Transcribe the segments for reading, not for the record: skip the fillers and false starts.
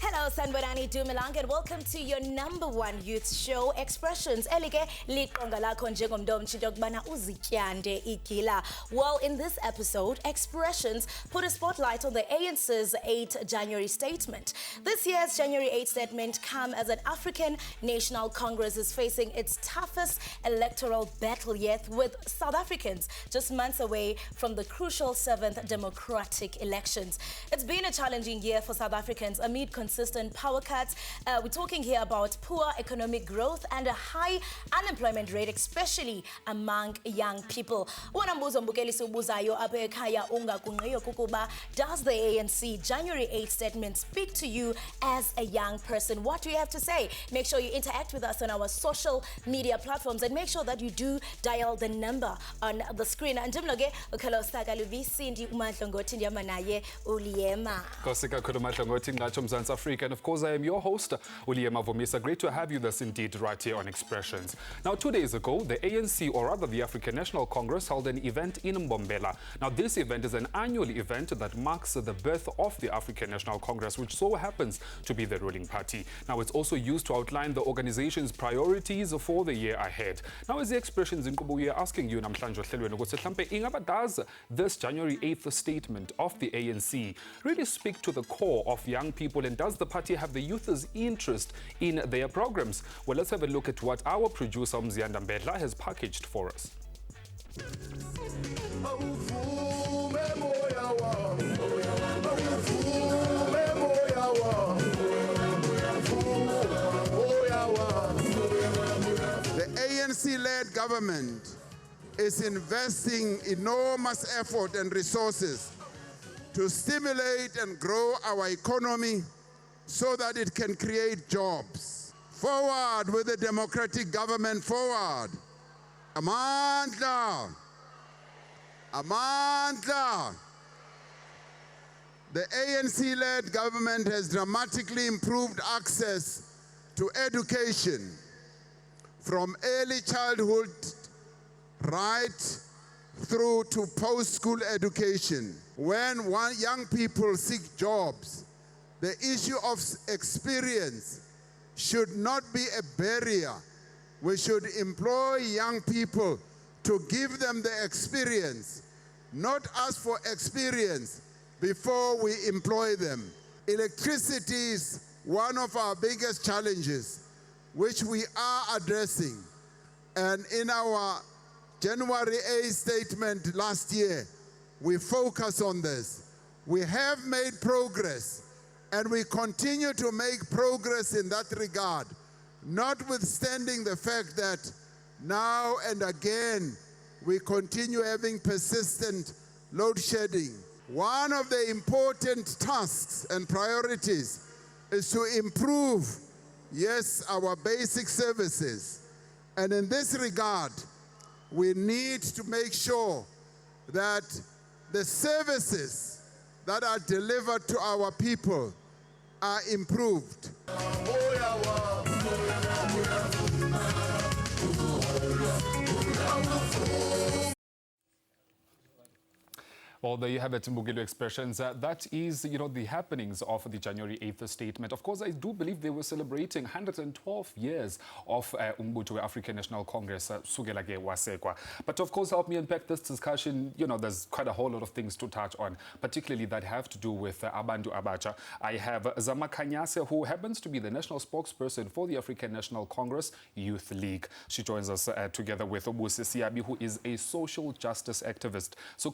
Hello, Sanborani Dumilang, and welcome to your #1 youth show, Expressions. Elike liqonga lakho njengomntomtshintsho ukubana uzityande igila. Well, in this episode, Expressions put a spotlight on the ANC's 8 January statement. This year's January 8 statement comes as an African National Congress is facing its toughest electoral battle yet, with South Africans just months away from the crucial 7th democratic elections. It's been a challenging year for South Africans amid consistent power cuts. We're talking here about poor economic growth and a high unemployment rate, especially among young people. Does the ANC January 8 statement speak to you as a young person? What do you have to say? Make sure you interact with us on our social media platforms and make sure that you do dial the number on the screen. And and of course, I am your host, Uliema Vomisa. Great to have you thus indeed right here on Expressions. Now, 2 days ago, the ANC, or rather the African National Congress, held an event in Mbombela. Now, this event is an annual event that marks the birth of the African National Congress, which so happens to be the ruling party. Now, it's also used to outline the organization's priorities for the year ahead. Now, as the Expressions in Kubu, we are asking you, does this January 8th statement of the ANC really speak to the core of young people, and does the party have the youth's interest in their programs? Well, let's have a look at what our producer Mzianda Mbedla has packaged for us. The ANC-led government is investing enormous effort and resources to stimulate and grow our economy so that it can create jobs. Forward with the democratic government, forward. Amandla. Amandla. The ANC-led government has dramatically improved access to education from early childhood right through to post-school education. When young people seek jobs, the issue of experience should not be a barrier. We should employ young people to give them the experience, not ask for experience before we employ them. Electricity is one of our biggest challenges, which we are addressing. And in our January 8 statement last year, we focus on this. We have made progress, and we continue to make progress in that regard, notwithstanding the fact that now and again we continue having persistent load shedding. One of the important tasks and priorities is to improve, yes, our basic services. And in this regard, we need to make sure that the services that are delivered to our people are improved. Well, there you have it, Mbugilo Expressions. That is, the happenings of the January 8th statement. Of course, I do believe they were celebrating 112 years of Umbutu African National Congress, Sugelage Wasekwa. But of course, help me unpack this discussion. There's quite a whole lot of things to touch on, particularly that have to do with Abantu Abacha. I have Zama Kanyase, who happens to be the national spokesperson for the African National Congress Youth League. She joins us together with Obusi Siabi, who is a social justice activist. So,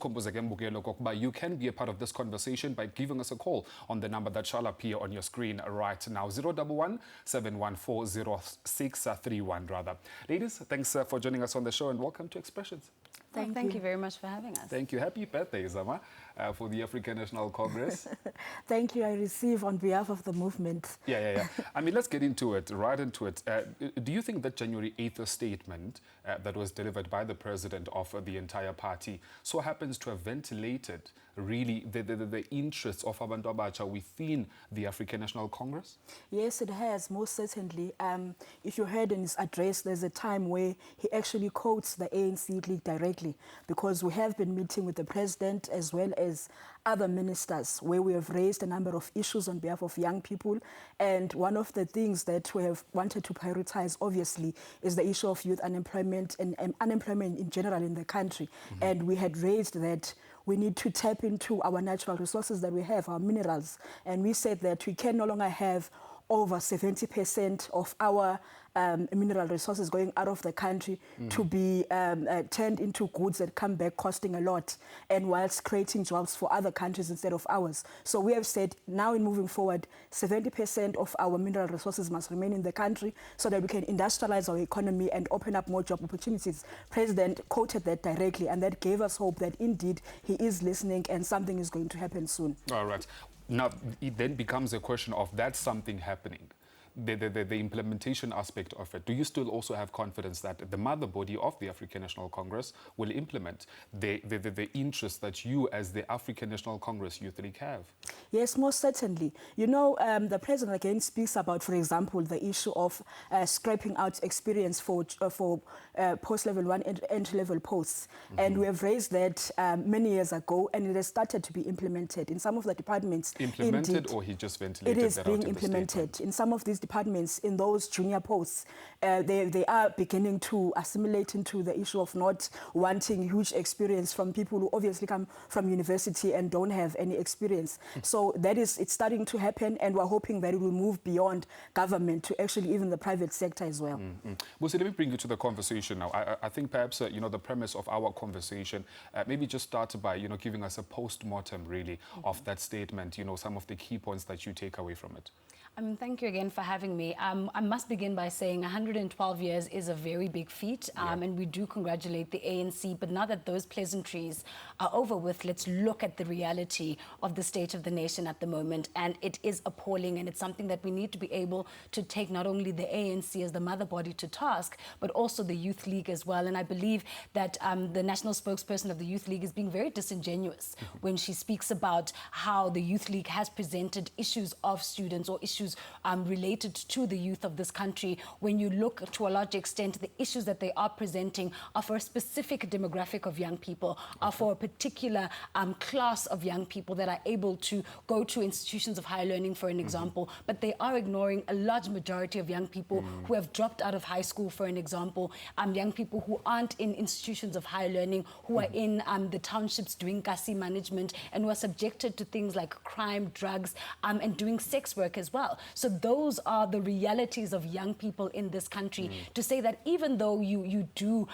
you can be a part of this conversation by giving us a call on the number that shall appear on your screen right now, 011-714-0631 rather. Ladies, thanks for joining us on the show and welcome to Expressions. Thank you very much for having us. Thank you. Happy birthday, Zama, for the African National Congress. Thank you. I receive on behalf of the movement. Yeah. I mean, let's get into it, right into it. Do you think that January 8th statement that was delivered by the president of the entire party so happens to have ventilated really the interests of Abantu Abatsha within the African National Congress? Yes, it has, most certainly. If you heard in his address, there's a time where he actually quotes the ANC league directly, because we have been meeting with the president as well as other ministers where we have raised a number of issues on behalf of young people. And one of the things that we have wanted to prioritize, obviously, is the issue of youth unemployment and unemployment in general in the country. And we had raised that we need to tap into our natural resources that we have, our minerals. And we said that we can no longer have over 70% of our mineral resources going out of the country to be turned into goods that come back costing a lot, and whilst creating jobs for other countries instead of ours. So we have said now in moving forward, 70% of our mineral resources must remain in the country so that we can industrialize our economy and open up more job opportunities. President quoted that directly, and that gave us hope that indeed he is listening and something is going to happen soon. All right. Now, it then becomes a question of that something happening, the implementation aspect of it. Do you still also have confidence that the mother body of the African National Congress will implement the interests that you as the African National Congress Youth League have? Yes, most certainly. You know, the president again speaks about, for example, the issue of scraping out experience for post-level 1 and entry-level posts. And we have raised that many years ago, and it has started to be implemented in some of the departments. Implemented, indeed, or he just ventilated it is that being out in implemented in some of these departments, in those junior posts. They are beginning to assimilate into the issue of not wanting huge experience from people who obviously come from university and don't have any experience. So that is, it's starting to happen, and we're hoping that it will move beyond government to actually even the private sector as well. Busi, let me bring you to the conversation now. I think perhaps, the premise of our conversation, maybe just start by, giving us a post-mortem really of that statement, some of the key points that you take away from it. Thank you again for having me. I must begin by saying 112 years is a very big feat, and we do congratulate the ANC. But now that those pleasantries are over with, let's look at the reality of the state of the nation at the moment. And it is appalling, and it's something that we need to be able to take not only the ANC as the mother body to task, but also the Youth League as well. And I believe that the national spokesperson of the Youth League is being very disingenuous when she speaks about how the Youth League has presented issues of students or issues related to the youth of this country. When you look to a large extent, the issues that they are presenting are for a specific demographic of young people, are for a particular class of young people that are able to go to institutions of higher learning, for an example, but they are ignoring a large majority of young people who have dropped out of high school, for an example, young people who aren't in institutions of higher learning, who are in the townships doing kasi management and who are subjected to things like crime, drugs, and doing sex work as well. So those are the realities of young people in this country. To say that even though you do,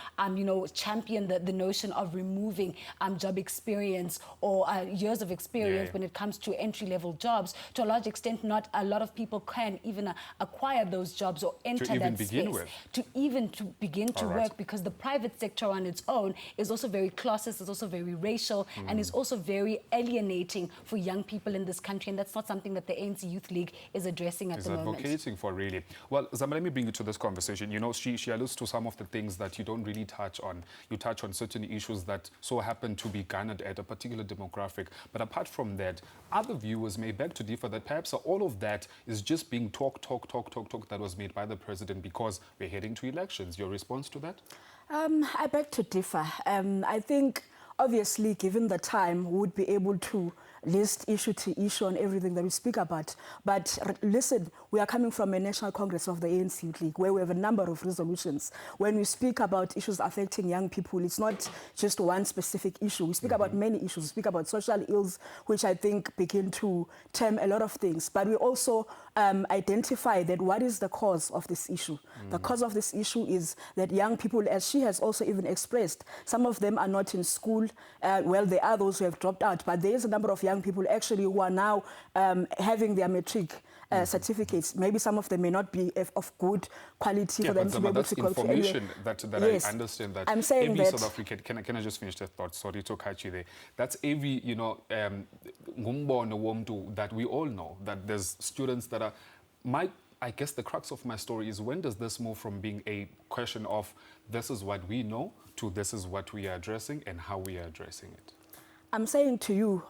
champion the notion of removing job experience or years of experience when it comes to entry-level jobs, to a large extent, not a lot of people can even acquire those jobs or enter that space. To begin to work, because the private sector on its own is also very classist, is also very racial, and is also very alienating for young people in this country. And that's not something that the ANC Youth League is addressing at the moment. Advocating for, really. Well, Zama, let me bring you to this conversation. She alludes to some of the things that you don't really touch on. You touch on certain issues that so happen to be garnered at a particular demographic. But apart from that, other viewers may beg to differ that perhaps all of that is just being talk that was made by the president because we're heading to elections. Your response to that? I beg to differ. I think, obviously, given the time, we would be able to list issue to issue on everything that we speak about. But listen, we are coming from a National Congress of the ANC Youth League where we have a number of resolutions. When we speak about issues affecting young people, it's not just one specific issue. We speak about many issues. We speak about social ills, which I think begin to term a lot of things. But we also identify that what is the cause of this issue. The cause of this issue is that young people, as she has also even expressed, some of them are not in school. Well, there are those who have dropped out, but there is a number of young people actually who are now having their matric certificates. Maybe some of them may not be of good quality for them to be able to that's information that Yes. I understand that I'm saying every that South African, can I just finish that thought? Sorry to catch you there. That's every, ngumbono womntu that we all know, that there's students that are, I guess the crux of my story is, when does this move from being a question of this is what we know to this is what we are addressing and how we are addressing it? I'm saying to you,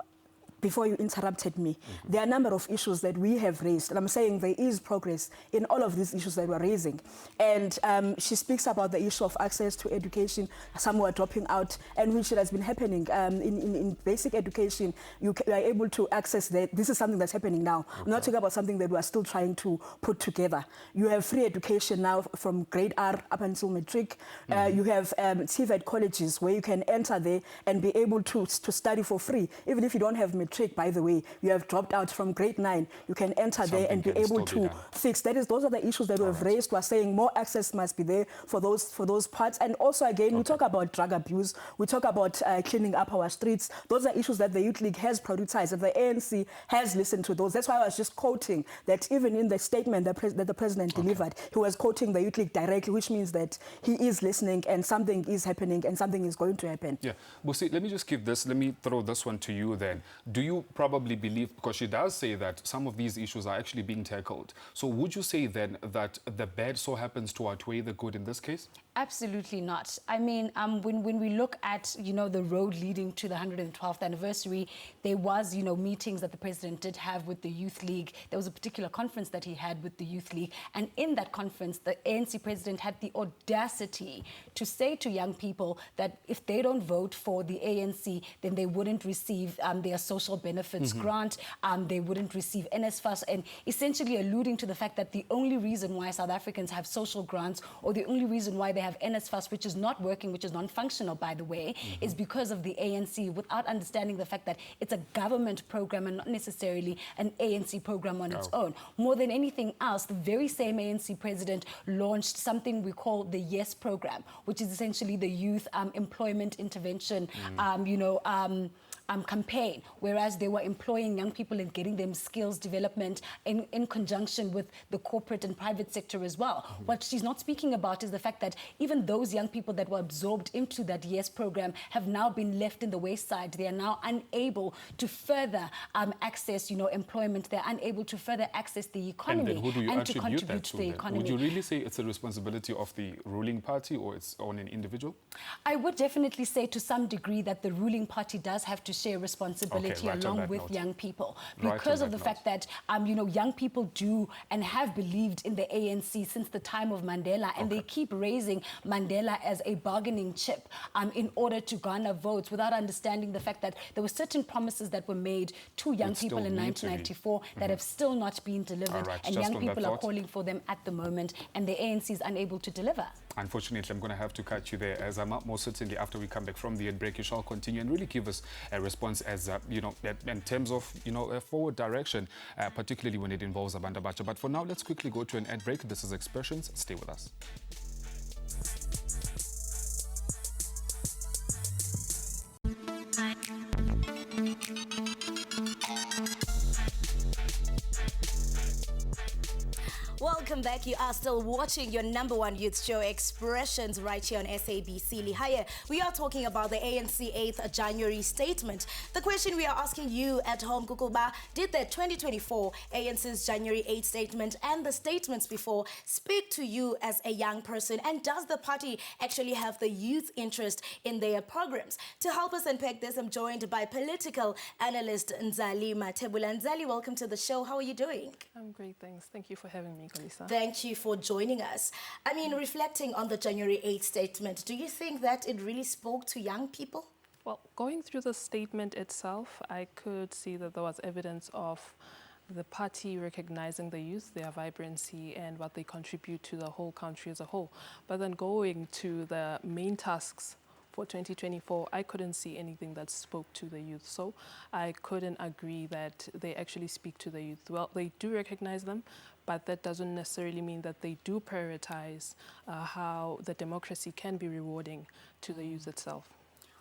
before you interrupted me, there are a number of issues that we have raised, and I'm saying there is progress in all of these issues that we're raising. And she speaks about the issue of access to education, some who are dropping out, and which has been happening in basic education. You are able to access that. This is something that's happening now. Okay. I'm not talking about something that we are still trying to put together. You have free education now from grade R up until matric. You have TVET colleges where you can enter there and be able to study for free, even if you don't have matric. By the way, you have dropped out from grade 9, you can enter there and be able to fix. Those are the issues that we have raised. We're saying more access must be there for those parts. And also, again, we talk about drug abuse, we talk about cleaning up our streets. Those are issues that the Youth League has prioritized, and the ANC has listened to those. That's why I was just quoting that even in the statement that the president delivered, he was quoting the Youth League directly, which means that he is listening and something is happening and something is going to happen. Yeah. Busi, let me throw this one to you then. Do you probably believe, because she does say that some of these issues are actually being tackled, so would you say then that the bad so happens to outweigh the good in this case? Absolutely not. I mean, when we look at, the road leading to the 112th anniversary, there was, meetings that the president did have with the Youth League. There was a particular conference that he had with the Youth League. And in that conference, the ANC president had the audacity to say to young people that if they don't vote for the ANC, then they wouldn't receive their social benefits grant, they wouldn't receive NSFAS, and essentially alluding to the fact that the only reason why South Africans have social grants, or the only reason why they have NSFAS, which is not working, which is non-functional, by the way, is because of the ANC, without understanding the fact that it's a government program and not necessarily an ANC program on its own. More than anything else, the very same ANC president launched something we call the YES program, which is essentially the Youth Employment Intervention, campaign, whereas they were employing young people and getting them skills development in conjunction with the corporate and private sector as well. What she's not speaking about is the fact that even those young people that were absorbed into that YES program have now been left in the wayside. They are now unable to further access, employment. They're unable to further access the economy and, then who do you and to attribute contribute that to the economy. Would you really say it's a responsibility of the ruling party or it's on an individual? I would definitely say to some degree that the ruling party does have to share responsibility along with young people, because of the fact that young people do and have believed in the ANC since the time of Mandela, and they keep raising Mandela as a bargaining chip in order to garner votes, without understanding the fact that there were certain promises that were made to young people in 1994 that have still not been delivered, and young people are calling for them at the moment, and the ANC is unable to deliver. Unfortunately, I'm going to have to cut you there, as I'm most certainly, after we come back from the ad break, you shall continue and really give us a response as, in terms of, a forward direction, particularly when it involves Abantu Abatsha. But for now, let's quickly go to an ad break. This is Expressions. Stay with us. Welcome back. You are still watching your #1 youth show, Expressions, right here on SABC. Lihaya, we are talking about the ANC 8th January statement. The question we are asking you at home, Kukuba, did the 2024 ANC's January 8th statement and the statements before speak to you as a young person? And does the party actually have the youth interest in their programs? To help us unpack this, I'm joined by political analyst Nzali Matebula. Nzali, welcome to the show. How are you doing? I'm great, thanks. Thank you for having me, Kalisa. Thank you for joining us. I mean, reflecting on the January 8th statement, do you think that it really spoke to young people? Well, going through the statement itself, I could see that there was evidence of the party recognizing the youth, their vibrancy, and what they contribute to the whole country as a whole. But then going to the main tasks for 2024, I couldn't see anything that spoke to the youth. So I couldn't agree that they actually speak to the youth. Well, they do recognize them, but that doesn't necessarily mean that they do prioritize how the democracy can be rewarding to the youth itself.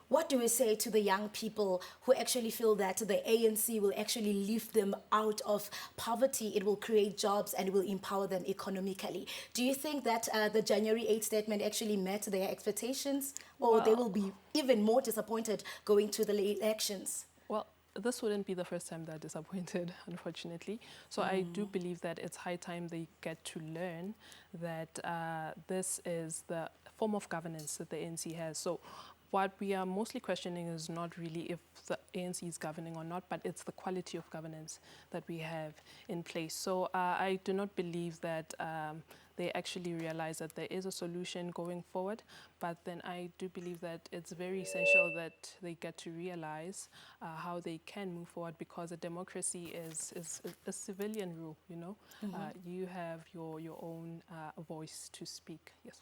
What do we say to the young people who actually feel that the ANC will actually lift them out of poverty, it will create jobs and it will empower them economically? Do you think that the January 8th statement actually met their expectations, or they will be even more disappointed going to the elections? Well, this wouldn't be the first time they're disappointed, unfortunately. So I do believe that it's high time they get to learn that this is the form of governance that the ANC has. So what we are mostly questioning is not really if the ANC is governing or not, but it's the quality of governance that we have in place. So I do not believe that they actually realize that there is a solution going forward, but then I do believe that it's very essential that they get to realize how they can move forward, because a democracy is a civilian rule, you know. You have your own voice to speak. Yes.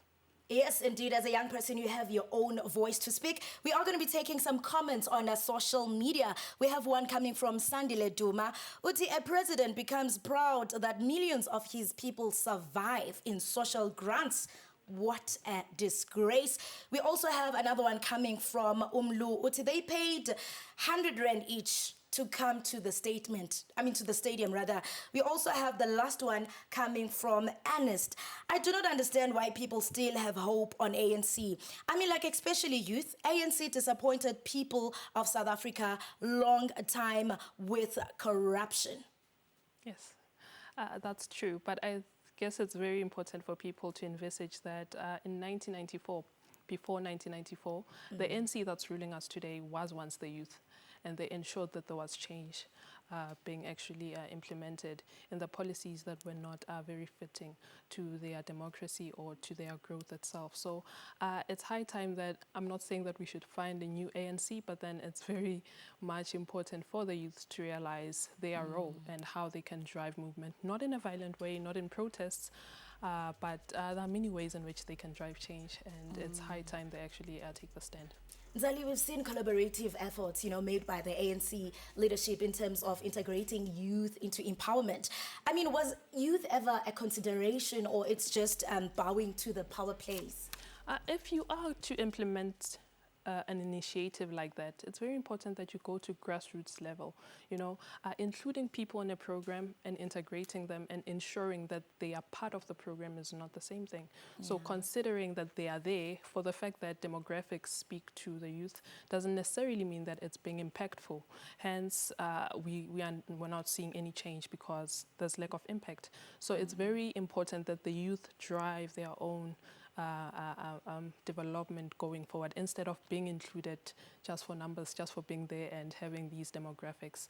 Yes, indeed. As a young person, you have your own voice to speak. We are going to be taking some comments on social media. We have one coming from Sandile Duma. Uti, a president becomes proud that millions of his people survive in social grants. What a disgrace. We also have another one coming from Umlu. Uti, they paid 100 Rand each to come to the stadium rather. We also have the last one coming from Ernest. I do not understand why people still have hope on ANC. I mean, like, especially youth. ANC disappointed people of South Africa long time with corruption. Yes, that's true. But I guess it's very important for people to envisage that in 1994, before 1994, the ANC that's ruling us today was once the youth. And they ensured that there was change being actually implemented in the policies that were not very fitting to their democracy or to their growth itself. So it's high time that, I'm not saying that we should find a new ANC, but then it's very much important for the youth to realize their role and how they can drive movement, not in a violent way, not in protests, but there are many ways in which they can drive change, and it's high time they actually take the stand. Zali, we've seen collaborative efforts, made by the ANC leadership in terms of integrating youth into empowerment. I mean, was youth ever a consideration, or it's just bowing to the power plays? If you are to implement an initiative like that, it's very important that you go to grassroots level, including people in a program and integrating them and ensuring that they are part of the program is not the same thing. Yeah. So considering that they are there, for the fact that demographics speak to the youth doesn't necessarily mean that it's being impactful. Hence, we're not seeing any change because there's lack of impact. So it's very important that the youth drive their own development going forward, instead of being included just for numbers, just for being there and having these demographics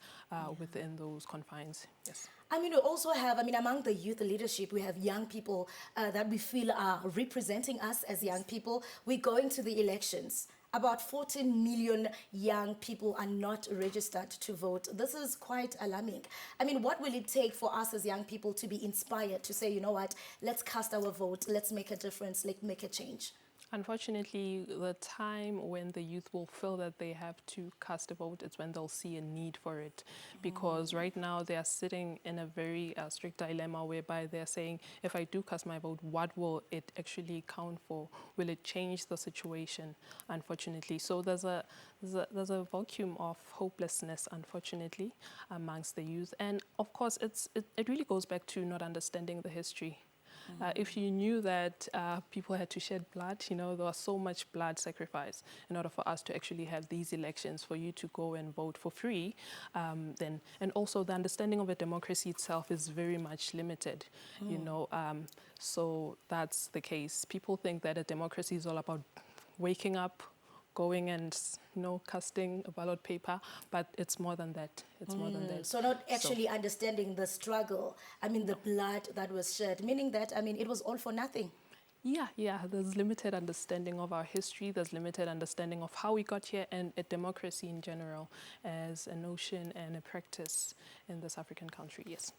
within those confines. Yes. I mean, we also have, among the youth leadership, we have young people that we feel are representing us as young people. We're going to the elections. About 14 million young people are not registered to vote. This is quite alarming. I mean, what will it take for us as young people to be inspired to say, you know what, let's cast our vote, let's make a difference, let's make a change? Unfortunately, the time when the youth will feel that they have to cast a vote is when they'll see a need for it. Because right now they are sitting in a very strict dilemma whereby they're saying, if I do cast my vote, what will it actually count for? Will it change the situation? Unfortunately. So there's a vacuum of hopelessness, unfortunately, amongst the youth. And of course, it really goes back to not understanding the history. If you knew that people had to shed blood, there was so much blood sacrifice in order for us to actually have these elections, for you to go and vote for free, and also the understanding of a democracy itself is very much limited, so that's the case. People think that a democracy is all about waking up, going and casting a ballot paper, but it's more than that. It's more than that. So not actually understanding the struggle, the blood that was shed, meaning that, it was all for nothing. Yeah, there's limited understanding of our history, there's limited understanding of how we got here, and a democracy in general as a notion and a practice in this African country, yes.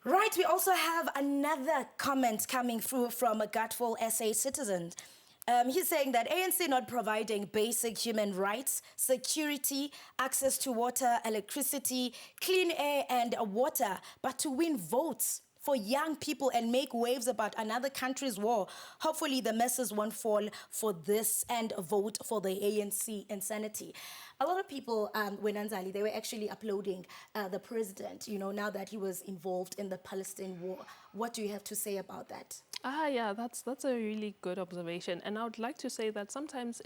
Right, we also have another comment coming through from a Gutful SA citizen. He's saying that ANC not providing basic human rights, security, access to water, electricity, clean air and water, but to win votes for young people and make waves about another country's war. Hopefully the masses won't fall for this and vote for the ANC insanity. A lot of people, when Anzali, they were actually uploading the president, you know, now that he was involved in the Palestine war. What do you have to say about that? Yeah, that's a really good observation. And I would like to say that sometimes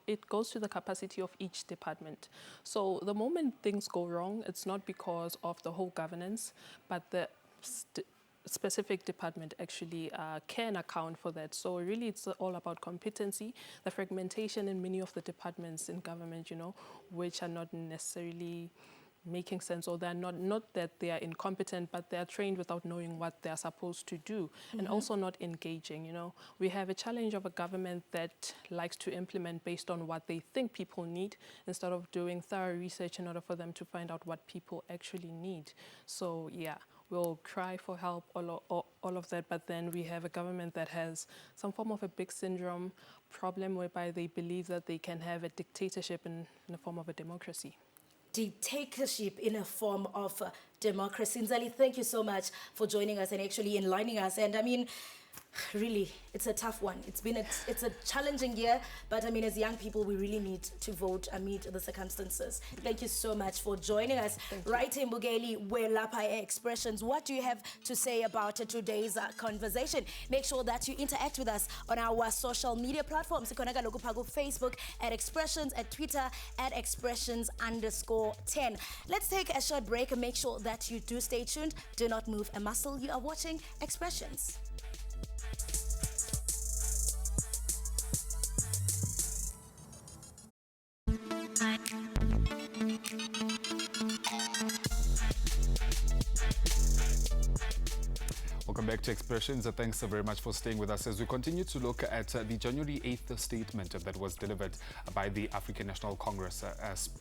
it goes to the capacity of each department. So the moment things go wrong, it's not because of the whole governance, but the specific department actually can account for that. So really it's all about competency, the fragmentation in many of the departments in government, you know, which are not necessarily making sense, or they're not that they are incompetent, but they are trained without knowing what they're supposed to do, and also not engaging. You know, we have a challenge of a government that likes to implement based on what they think people need, instead of doing thorough research in order for them to find out what people actually need. So yeah, we'll cry for help, all of that, but then we have a government that has some form of a big syndrome problem, whereby they believe that they can have a dictatorship in the form of a democracy. Dictatorship in a form of democracy. Nzali, thank you so much for joining us and actually enlightening us. And I mean, really, it's a tough one. It's a challenging year, but I mean, as young people, we really need to vote amid the circumstances. Thank you so much for joining us. Right in Bugeli, where Lapa Expressions. What do you have to say about today's conversation? Make sure that you interact with us on our social media platforms. Facebook at Expressions, at Twitter at Expressions_10. Let's take a short break and make sure that you do stay tuned. Do not move a muscle. You are watching Expressions. Welcome back to Expressions. Thanks very much for staying with us as we continue to look at the January 8th statement that was delivered by the African National Congress.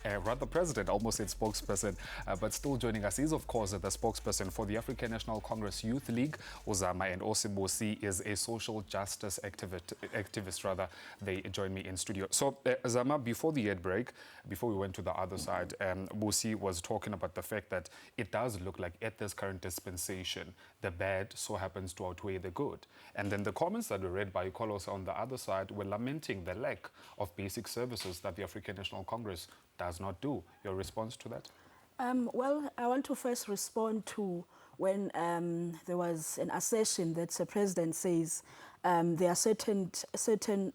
Rather, president, almost said spokesperson, but still joining us is, of course, the spokesperson for the African National Congress Youth League, Uzama, and Bosi is a social justice activist. They join me in studio. So, Uzama, before the ad break, before we went to the other side, Bosi was talking about the fact that it does look like at this current dispensation, the bad so happens to outweigh the good. And then the comments that were read by Kolos on the other side were lamenting the lack of basic services that the African National Congress does not do. Your response to that? Well, I want to first respond to when there was an assertion that the president says there are certain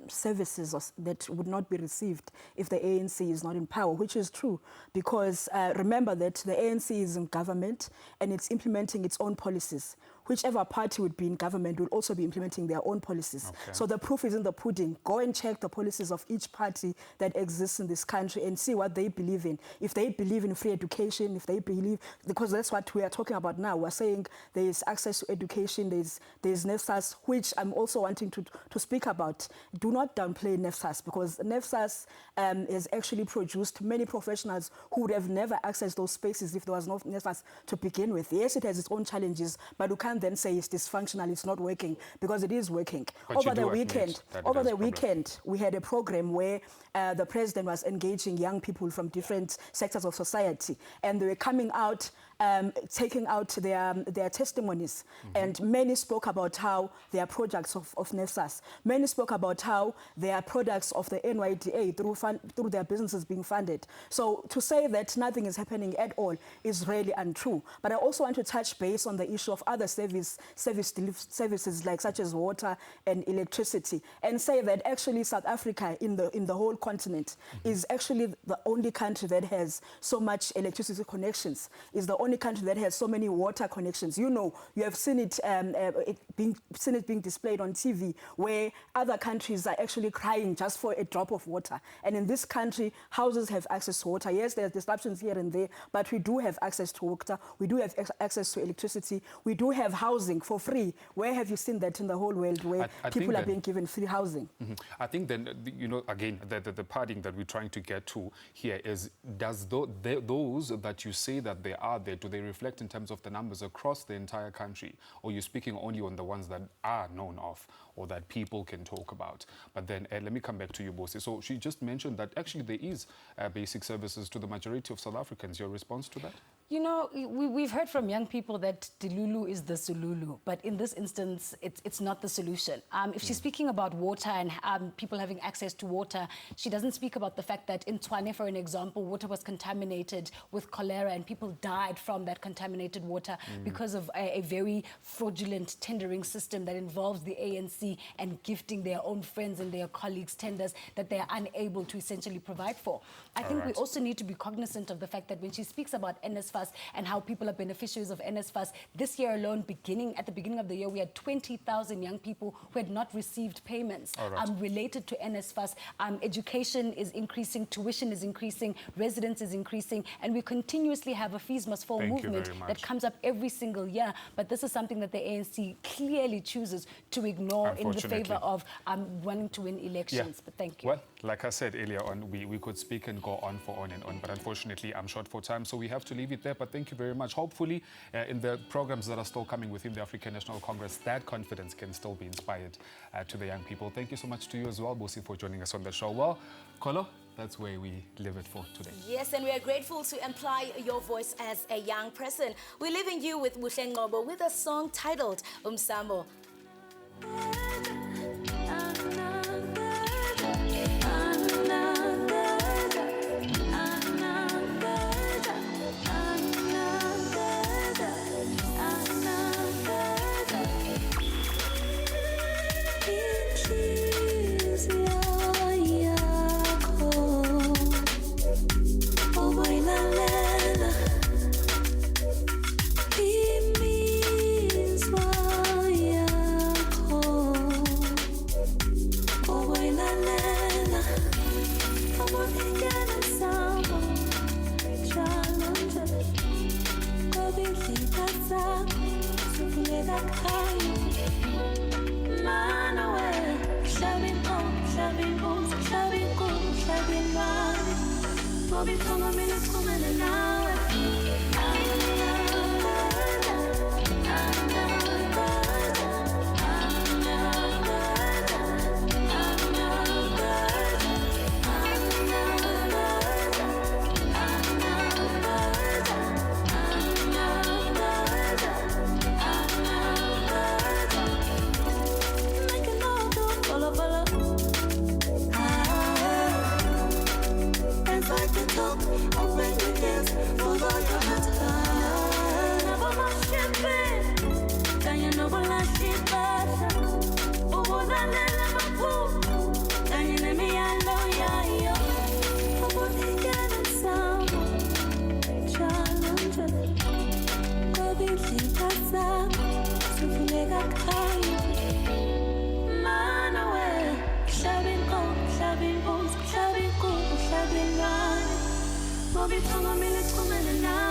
services that would not be received if the ANC is not in power, which is true, because remember that the ANC is in government and it's implementing its own policies. Whichever party would be in government will also be implementing their own policies. Okay. So the proof is in the pudding. Go and check the policies of each party that exists in this country and see what they believe in. If they believe in free education, if they believe, because that's what we are talking about now. We're saying there is access to education, there's NEFSAS, which I'm also wanting to speak about. Do not downplay NEFSAS, because NEFSAS has actually produced many professionals who would have never accessed those spaces if there was no NEFSAS to begin with. Yes, it has its own challenges, but we can't then say it's dysfunctional, it's not working, because it is working. But over the weekend, we had a program where the president was engaging young people from different sectors of society, and they were coming out, taking out their testimonies. And many spoke about how they are products of NEFSAS. Many spoke about how they are products of the NYDA through their businesses being funded. So to say that nothing is happening at all is really untrue. But I also want to touch base on the issue of other services like such as water and electricity, and say that actually South Africa in the whole continent is actually the only country that has so much electricity connections, is the only country that has so many water connections. You know, you have seen it being displayed on TV, where other countries are actually crying just for a drop of water. And in this country, houses have access to water. Yes, there's disruptions here and there, but we do have access to water. We do have access to electricity. We do have housing for free. Where have you seen that in the whole world, where people are being given free housing? I think then, you know, again, the parting that we're trying to get to here is, does those that you say that they are there do they reflect in terms of the numbers across the entire country? Or you're speaking only on the ones that are known of or that people can talk about? But then let me come back to you, Bosi. So she just mentioned that actually there is basic services to the majority of South Africans. Your response to that? You know, we've heard from young people that Dilulu is the Sululu, but in this instance, it's not the solution. If she's speaking about water and people having access to water, she doesn't speak about the fact that in Tshwane, for an example, water was contaminated with cholera and people died from that contaminated water because of a very fraudulent tendering system that involves the ANC and gifting their own friends and their colleagues tenders that they are unable to essentially provide for. I think we also need to be cognizant of the fact that when she speaks about NSFAS and how people are beneficiaries of NSFAS, this year alone, at the beginning of the year, we had 20,000 young people who had not received payments related to NSFAS. Education is increasing, tuition is increasing, residence is increasing, and we continuously have a fees must fall movement that comes up every single year. But this is something that the ANC clearly chooses to ignore in the favor of wanting to win elections. But thank you. Well, like I said earlier on, we could speak and go on for on and on, but unfortunately I'm short for time, so we have to leave it there. But thank you very much. Hopefully in the programs that are still coming within the African National Congress, that confidence can still be inspired to the young people. Thank you so much to you as well, Bosi, for joining us on the show. Well, Kolo, that's where we leave it for today. Yes, and we are grateful to employ your voice as a young person. We're leaving you with Muhleng Ngobo with a song titled Umsamo. We'll be talking a minute, 2 minutes now.